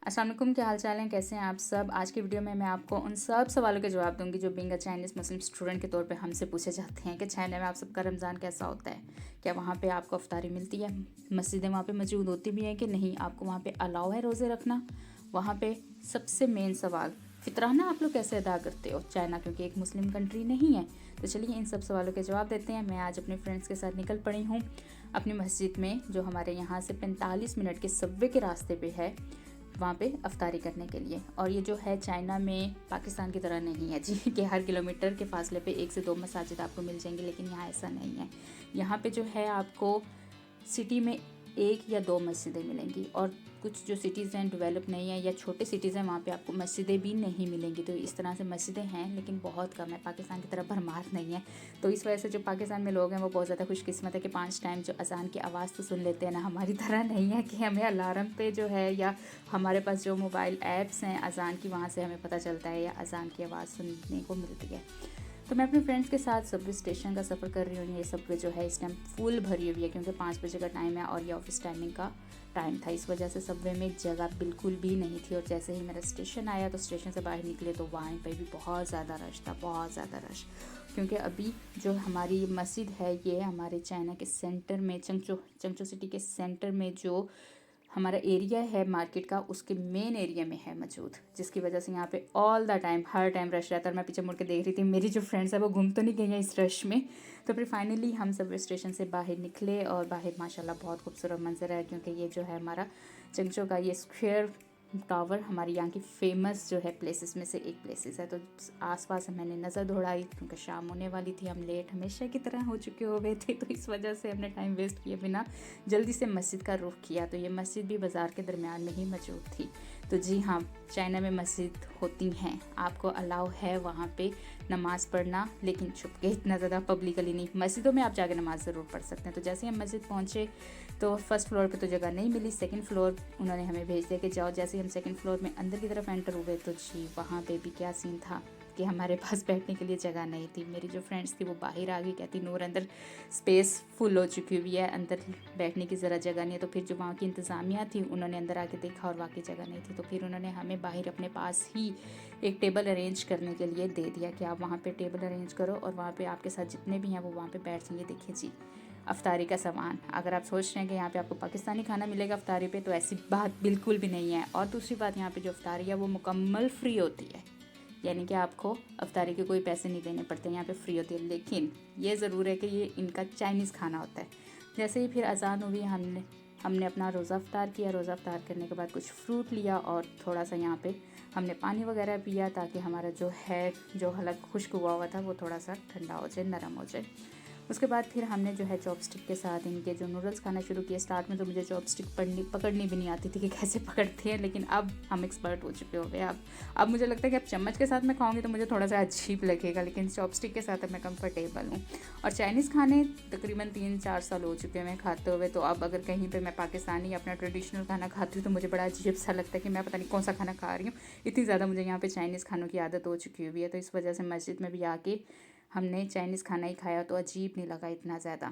अस्सलाम वालेकुम, क्या हाल चाल है, कैसे हैं आप सब। आज की वीडियो में मैं आपको उन सब सवालों के जवाब दूंगी जो being a Chinese Muslim student के तौर पे हमसे पूछे जाते हैं कि चाइना में आप सबका रमज़ान कैसा होता है, क्या वहाँ पे आपको अफ्तारी मिलती है, मस्जिदें वहाँ पे मौजूद होती भी हैं कि नहीं, आपको वहाँ पे अलाउ है रोज़े रखना। वहाँ पे सबसे मेन सवाल, फितराना आप लोग कैसे अदा करते हो चाइना, क्योंकि एक मुस्लिम कंट्री नहीं है। तो चलिए इन सब सवालों के जवाब देते हैं। मैं आज अपने फ्रेंड्स के साथ निकल पड़ी हूँ अपनी मस्जिद में, जो हमारे यहाँ से 45 मिनट के सबवे के रास्ते पे है, वहाँ पे अफ्तारी करने के लिए। और ये जो है चाइना में पाकिस्तान की तरह नहीं है जी कि हर किलोमीटर के फासले पे 1 से 2 मसाजिद आपको मिल जाएंगी, लेकिन यहाँ ऐसा नहीं है। यहाँ पे जो है आपको सिटी में 1 या 2 मस्जिदें मिलेंगी, और कुछ जो सिटीज़ हैं डेवलप नहीं है या छोटे सिटीज़ हैं वहाँ पे आपको मस्जिदें भी नहीं मिलेंगी। तो इस तरह से मस्जिदें हैं लेकिन बहुत कम है, पाकिस्तान की तरह भरमार नहीं है। तो इस वजह से जो पाकिस्तान में लोग हैं वो बहुत ज़्यादा खुशकिस्मत है कि 5 टाइम जो अज़ान की आवाज़ तो सुन लेते हैं ना। हमारी तरह नहीं है कि हमें अलार्म पे जो है, या हमारे पास जो मोबाइल ऐप्स हैं अज़ान की, वहाँ से हमें पता चलता है या अज़ान की आवाज़ सुनने को मिलती है। तो मैं अपने फ्रेंड्स के साथ सबवे स्टेशन का सफ़र कर रही हूँ। ये सबवे जो है इस टाइम फुल भरी हुई है क्योंकि 5 बजे का टाइम है और ये ऑफिस टाइमिंग का टाइम था। इस वजह से सबवे में जगह बिल्कुल भी नहीं थी। और जैसे ही मेरा स्टेशन आया तो स्टेशन से बाहर निकले तो वहाँ पे भी बहुत ज़्यादा रश था, बहुत ज़्यादा रश। क्योंकि अभी जो हमारी मस्जिद है ये हमारे चाइना के सेंटर में, चंगचो सिटी के सेंटर में जो हमारा एरिया है मार्केट का, उसके मेन एरिया में है मौजूद, जिसकी वजह से यहाँ पे all the time her time rush रहता है। और मैं पीछे मुड़ के देख रही थी मेरी जो फ्रेंड्स है वो घूम तो नहीं गई हैं इस रश में। तो फिर फाइनली हम सब स्टेशन से बाहर निकले और बाहर माशाल्लाह बहुत खूबसूरत मंजर है, क्योंकि ये जो है हमारा चंगचो का ये स्क्वायर टावर हमारी यहाँ की फेमस जो है प्लेसेस में से एक प्लेसेस है। तो आसपास मैंने नज़र दौड़ाई क्योंकि शाम होने वाली थी, हम लेट हमेशा की तरह हो चुके हुए थे, तो इस वजह से हमने टाइम वेस्ट किए बिना जल्दी से मस्जिद का रुख किया। तो ये मस्जिद भी बाज़ार के दरमियान में ही मौजूद थी। तो जी हाँ, चाइना में मस्जिद होती हैं, आपको अलाउ है वहाँ पे नमाज़ पढ़ना, लेकिन छुप के, इतना ज़्यादा पब्लिकली नहीं। मस्जिदों में आप जाकर नमाज़ ज़रूर पढ़ सकते हैं। तो जैसे हम मस्जिद पहुँचे तो फर्स्ट फ्लोर पे तो जगह नहीं मिली, सेकंड फ्लोर उन्होंने हमें भेज दिया कि जाओ। जैसे हम सेकंड फ्लोर में अंदर की तरफ एंटर हुए तो जी वहाँ पे भी क्या सीन था कि हमारे पास बैठने के लिए जगह नहीं थी। मेरी जो फ्रेंड्स थी वो बाहर आ गई, कहती नूर अंदर स्पेस फुल हो चुकी हुई है, अंदर बैठने की ज़रा जगह नहीं है। तो फिर जो वहाँ की इंतज़ामिया थी उन्होंने अंदर आके देखा और वाकई जगह नहीं थी। तो फिर उन्होंने हमें बाहर अपने पास ही एक टेबल अरेंज करने के लिए दे दिया कि आप वहाँ पे टेबल अरेंज करो और वहाँ पे आपके साथ जितने भी हैं वो वहाँ पे बैठ जाएंगे। देखिए जी, अफ्तारी का सामान, अगर आप सोच रहे हैं कि यहाँ पे आपको पाकिस्तानी खाना मिलेगा अफ्तारी पे, तो ऐसी बात बिल्कुल भी नहीं है। और दूसरी बात, यहाँ पे जो अफ्तारी है वो मुकम्मल फ्री होती है, यानी कि आपको अफ्तारी के कोई पैसे नहीं देने पड़ते, यहाँ पे फ्री होती है। लेकिन ये ज़रूर है कि ये इनका चाइनीज़ खाना होता है। जैसे ही फिर अज़ान हुई, हमने अपना रोज़ा अफ्तार किया। रोज़ा अफ्तार करने के बाद कुछ फ्रूट लिया और थोड़ा सा यहाँ पे हमने पानी वगैरह पिया, ताकि हमारा जो है जो हलक खुश्क हुआ था वो थोड़ा सा ठंडा हो जाए, नरम हो जाए। उसके बाद फिर हमने जो है चॉपस्टिक के साथ इनके जो नूडल्स खाना शुरू किए। स्टार्ट में तो मुझे चॉपस्टिक पकड़नी भी नहीं आती थी कि कैसे पकड़ते हैं, लेकिन अब हम एक्सपर्ट हो चुके हो गए। अब मुझे लगता है कि अब चम्मच के साथ मैं खाऊंगी तो मुझे थोड़ा सा अजीब लगेगा, लेकिन चॉपस्टिक के साथ अब मैं कंफर्टेबल हूँ। और चाइनीज़ खाने तकरीबन 3-4 साल हो चुके हैं मैं खाते हुए। तो अब अगर कहीं पर मैं पाकिस्तानी अपना ट्रेडिशनल खाना खाती हूँ तो मुझे बड़ा अजीब सा लगता है कि मैं पता नहीं कौन सा खाना खा रही हूँ। इतनी ज़्यादा मुझे यहाँ पर चाइनीज़ खानों की आदत हो चुकी हुई है। तो इस वजह से मस्जिद में भी आके हमने चाइनीज़ खाना ही खाया तो अजीब नहीं लगा इतना ज़्यादा,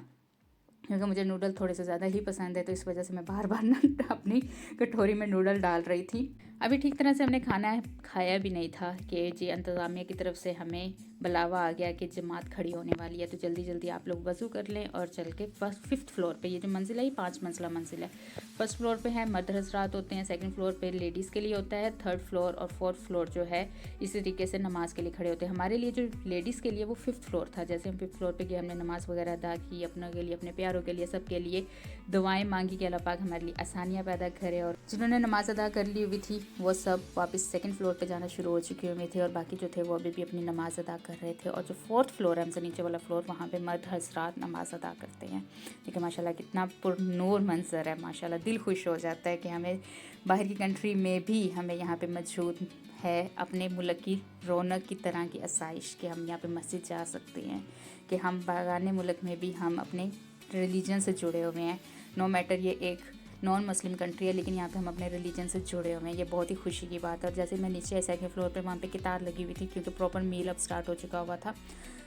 क्योंकि मुझे नूडल थोड़े से ज़्यादा ही पसंद है। तो इस वजह से मैं बार बार ना अपनी कटोरी में नूडल डाल रही थी। अभी ठीक तरह से हमने खाना खाया भी नहीं था कि जी इंतज़ामिया की तरफ से हमें बुलावा आ गया कि जमात खड़ी होने वाली है, तो जल्दी जल्दी आप लोग वज़ू कर लें और चल के फिफ्थ फ्लोर पे, ये जो मंजिल है ये 5 मंजिला मंजिल है। फर्स्ट फ्लोर पे है मर्द हज़रात होते हैं, सेकंड फ्लोर पे लेडीज़ के लिए होता है, थर्ड फ्लोर और फोर्थ फ्लोर जो है इसी तरीके से नमाज़ के लिए खड़े होते हैं। हमारे लिए जो लेडीज़ के लिए वो फिफ्थ फ्लोर था। जैसे हम फिफ्थ फ्लोर पे गए, हमने नमाज़ वगैरह अदा की अपनों के लिए, अपने प्यारों के लिए, सबके लिए दुआएं मांगी कि अल्लाह पाक हमारे लिए आसानियाँ पैदा करे। और जिन्होंने नमाज़ अदा कर ली हुई थी वो सब वापस सेकंड फ्लोर पे जाना शुरू हो चुके हुए थे, और बाकी जो थे वो अभी भी अपनी नमाज़ अदा कर रहे थे। और जो फोर्थ फ्लोर है हमसे नीचे वाला फ्लोर, वहाँ पे मर्द हज़रात नमाज़ अदा करते हैं। देखिए माशाल्लाह कितना पुरनूर मंजर है, माशाल्लाह दिल खुश हो जाता है कि हमें बाहर की कंट्री में भी हमें यहाँ पे मौजूद है अपने मुल्क की रौनक की तरह की आसाइश, कि हम यहाँ पे मस्जिद जा सकते हैं, कि हम बागाने मुल्क में भी हम अपने रिलीजन से जुड़े हुए हैं। नो मैटर ये एक नॉन मुस्लिम कंट्री है, लेकिन यहाँ पे हम अपने रिलीजन से जुड़े हुए हैं, ये बहुत ही खुशी की बात है। और जैसे मैं नीचे सेकंड फ्लोर पे, वहाँ पे कितार लगी हुई थी क्योंकि प्रॉपर मील अब स्टार्ट हो चुका हुआ था।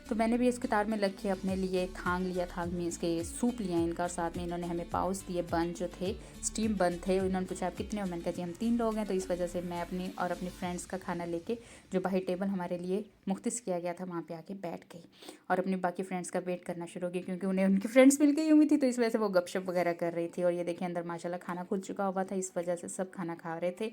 तो मैंने भी इस कतार में लग के अपने लिए थांग लिया, थांग मीन्स के सूप लिया इनका, और साथ में इन्होंने हमें पाउच दिए, बन जो थे स्टीम बन थे। उन्होंने पूछा आप कितने हो, मैंने कहा जी हम 3 लोग हैं। तो इस वजह से मैं अपनी और अपनी फ्रेंड्स का खाना लेके जो बाहर टेबल हमारे लिए मुख्तस किया गया था वहाँ पे आके बैठ गई और अपनी बाकी फ्रेंड्स का वेट करना शुरू हो गया, क्योंकि उन्हें उनकी फ्रेंड्स मिल गई हुई थी। तो इस वजह से वो गपशप वगैरह कर रही थी। और ये देखिए अंदर माशाल्लाह खाना खुल चुका हुआ था, इस वजह से सब खाना खा रहे थे।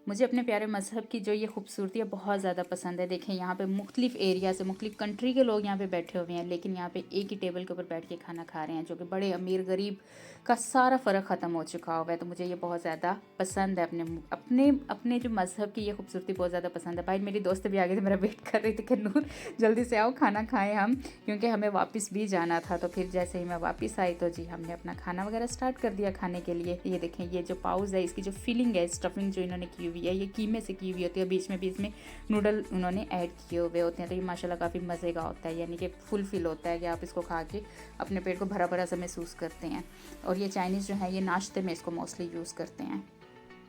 मुझे अपने प्यारे मज़हब की जो ये खूबसूरती है बहुत ज़्यादा पसंद है। देखें यहाँ पे मुख्तलिफ़ एरिया से, मुख्तलिफ़ कंट्री के लोग यहाँ पे बैठे हुए हैं, लेकिन यहाँ पे एक ही टेबल के ऊपर बैठ के खाना खा रहे हैं, जो कि बड़े अमीर गरीब का सारा फ़र्क ख़त्म हो चुका हुआ है। तो मुझे ये बहुत ज़्यादा पसंद है, अपने अपने अपने जो मज़हब की ये खूबसूरती बहुत ज़्यादा पसंद है। भाई मेरी दोस्त भी आगे से मेरा वेट कर रही थी कि नूर जल्दी से आओ खाना खाएँ हम, क्योंकि हमें वापस भी जाना था। तो फिर जैसे ही मैं वापस आई तो जी हमने अपना खाना वगैरह स्टार्ट कर दिया खाने के लिए। ये देखें ये जो पाउज है, इसकी जो फिलिंग है, स्टफिंग जो इन्होंने की हुई है, ये कीमे से की हुई होती है, बीच में नूडल उन्होंने ऐड किए हुए होते हैं। तो ये माशाल्लाह काफ़ी मज़े का होता है, यानी कि फुल फिल होता है कि आप इसको खा के अपने पेट को भरा भरा सा महसूस करते हैं। और ये चाइनीज़ जो है ये नाश्ते में इसको मोस्टली यूज़ करते हैं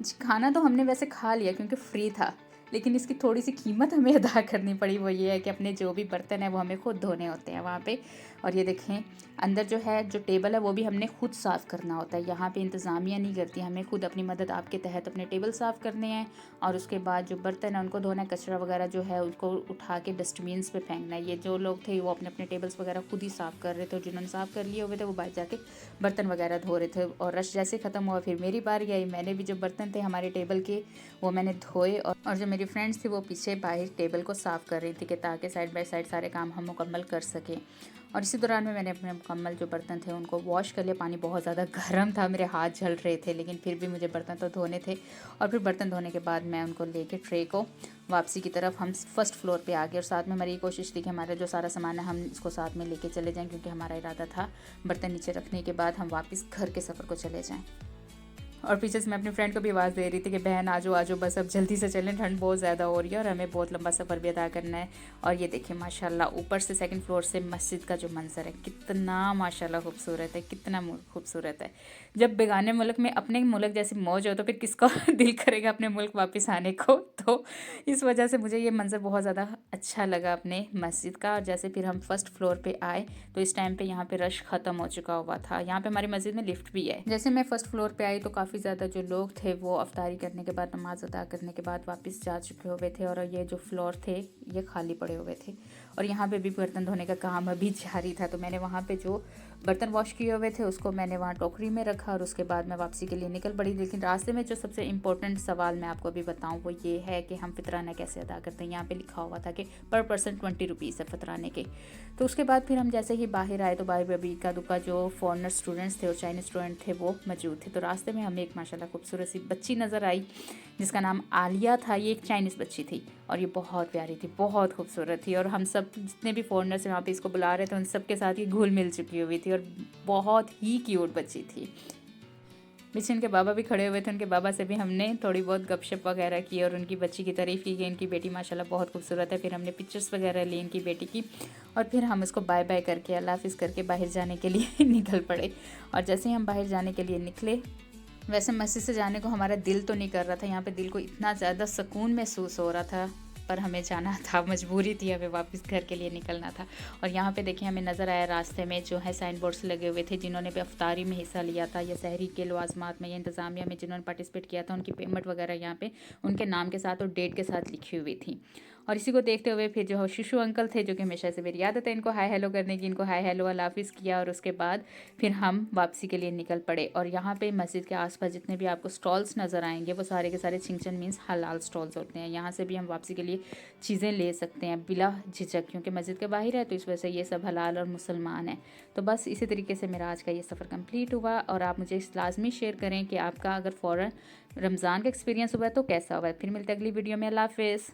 जी। खाना तो हमने वैसे खा लिया क्योंकि फ्री था, लेकिन इसकी थोड़ी सी कीमत हमें अदा करनी पड़ी। वो ये है कि अपने जो भी बर्तन है वो हमें खुद धोने होते हैं वहाँ पे। और ये देखें अंदर जो है जो टेबल है वो भी हमने खुद साफ़ करना होता है, यहाँ पे इंतज़ामिया नहीं करती, हमें खुद अपनी मदद आपके तहत अपने टेबल साफ़ करने हैं। और उसके बाद जो बर्तन है उनको धोना है, कचरा वगैरह जो है उसको उठा के डस्टबिन पे फेंकना है। ये जो लोग थे वो अपने अपने टेबल्स वगैरह खुद ही साफ़ कर रहे थे, और जिन्होंने साफ़ कर लिए हुए थे वो बाहर जाके बर्तन वगैरह धो रहे थे। और रश जैसे ख़त्म हुआ फिर मेरी बारी आई, मैंने भी जो बर्तन थे हमारे टेबल के वो मैंने धोए। और जो मेरी फ्रेंड्स थी वो पीछे बाहर टेबल को साफ़ कर रही थी कि ताकि साइड बाय साइड सारे काम हम मुकम्मल कर सकें। और इसी दौरान में मैंने अपने मुकम्मल जो बर्तन थे उनको वॉश कर लिया। पानी बहुत ज़्यादा गर्म था, मेरे हाथ जल रहे थे, लेकिन फिर भी मुझे बर्तन तो धोने थे। और फिर बर्तन धोने के बाद मैं उनको लेके ट्रे को वापसी की तरफ हम फर्स्ट फ्लोर पे आ गए। और साथ में हमारी कोशिश थी कि हमारा जो सारा सामान है हम इसको साथ में लेके चले जाएं, क्योंकि हमारा इरादा था बर्तन नीचे रखने के बाद हम वापस घर के सफ़र को चले जाएँ। और पीछे से मैं अपनी फ्रेंड को भी आवाज़ दे रही थी कि बहन आजो आजो बस अब जल्दी से चलें, ठंड बहुत ज़्यादा हो रही है और हमें बहुत लंबा सफ़र भी अदा करना है। और ये देखिए माशाल्लाह ऊपर से सेकंड फ्लोर से मस्जिद का जो मंजर है कितना माशाल्लाह खूबसूरत है, कितना खूबसूरत है। जब बेगाने मुल्क में अपने मुल्क जैसी मौज हो तो फिर किसका दिल करेगा अपने मुल्क वापस आने को। तो इस वजह से मुझे ये मंजर बहुत ज़्यादा अच्छा लगा अपने मस्जिद का। और जैसे फिर हम फर्स्ट फ्लोर पे आए तो इस टाइम पे यहाँ पे रश ख़त्म हो चुका हुआ था। यहाँ पे हमारी मस्जिद में लिफ्ट भी है। जैसे मैं फ़र्स्ट फ्लोर पे आई तो काफ़ी ज़्यादा जो लोग थे वो अफ्तारी करने के बाद, नमाज अदा करने के बाद वापस जा चुके हुए थे, और ये जो फ्लोर थे ये खाली पड़े हुए थे। और यहाँ पे भी बर्तन धोने का काम अभी जारी था। तो मैंने वहाँ पे जो बर्तन वॉश किए हुए थे उसको मैंने वहाँ टोकरी में रखा और उसके बाद मैं वापसी के लिए निकल पड़ी। लेकिन रास्ते में जो सबसे इम्पोर्टेंट सवाल मैं आपको अभी बताऊँ वो ये है कि हम फितराना कैसे अदा करते हैं। यहाँ पे लिखा हुआ था कि पर पर्सन 20 रुपीज़ है फितराने के। तो उसके बाद फिर हम जैसे ही बाहर आए तो बाहर अभी इक्का दुक्का जो फॉरेनर स्टूडेंट्स थे और चाइनीज़ स्टूडेंट थे वो मौजूद थे। तो रास्ते में हमें एक माशाल्लाह खूबसूरत सी बच्ची नज़र आई जिसका नाम आलिया था। ये एक चाइनीज़ बच्ची थी और ये बहुत प्यारी थी, बहुत खूबसूरत थी। और हम सब जितने भी फॉरेनर्स वहाँ पे इसको बुला रहे थे उन सब के साथ ये घुल मिल चुकी हुई थी और बहुत ही क्यूट बच्ची थी। पीछे उनके बाबा भी खड़े हुए थे, उनके बाबा से भी हमने थोड़ी बहुत गपशप वगैरह की और उनकी बच्ची की तारीफ़ की कि इनकी बेटी माशाल्लाह बहुत खूबसूरत है। फिर हमने पिक्चर्स वगैरह ली इनकी बेटी की और फिर हम इसको बाय बाय करके अल्लाह हाफ़िज़ करके बाहर जाने के लिए निकल पड़े। और जैसे ही हम बाहर जाने के लिए निकले, वैसे मस्जिद से जाने को हमारा दिल तो नहीं कर रहा था, यहाँ पे दिल को इतना ज़्यादा सुकून महसूस हो रहा था, पर हमें जाना था, मजबूरी थी, हमें वापस घर के लिए निकलना था। और यहाँ पे देखिए हमें नज़र आया रास्ते में जो है साइन बोर्ड्स लगे हुए थे, जिन्होंने भी अफ्तारी में हिस्सा लिया था या सहरी के लवाजमात में या इंतज़ामिया में जिन्होंने पार्टिसिपेट किया था, उनकी पेमेंट वगैरह यहाँ पे उनके नाम के साथ और डेट के साथ लिखी हुई थी। और इसी को देखते हुए फिर जो शिशु अंकल थे, जो कि हमेशा से मेरी आदत है इनको हाय हेलो करने की, इनको हाय हेलो अल्लाह हाफ़िज़ किया और उसके बाद फिर हम वापसी के लिए निकल पड़े। और यहाँ पे मस्जिद के आसपास जितने भी आपको स्टॉल्स नज़र आएंगे वो सारे के सारे छिंगचन मीन्स हलाल स्टॉल्स होते हैं। यहाँ से भी हम वापसी के लिए चीज़ें ले सकते हैं बिला झिझक, क्योंकि मस्जिद के बाहर है तो इस वजह से ये सब हलाल और मुसलमान हैं। तो बस इसी तरीके से मेरा आज का ये सफ़र कंप्लीट हुआ। और आप मुझे लाजमी शेयर करें कि आपका अगर फ़ौरन रमज़ान का एक्सपीरियंस हुआ है तो कैसा हुआ है। फिर मिलते अगली वीडियो में। अल्लाह हाफ़िज़।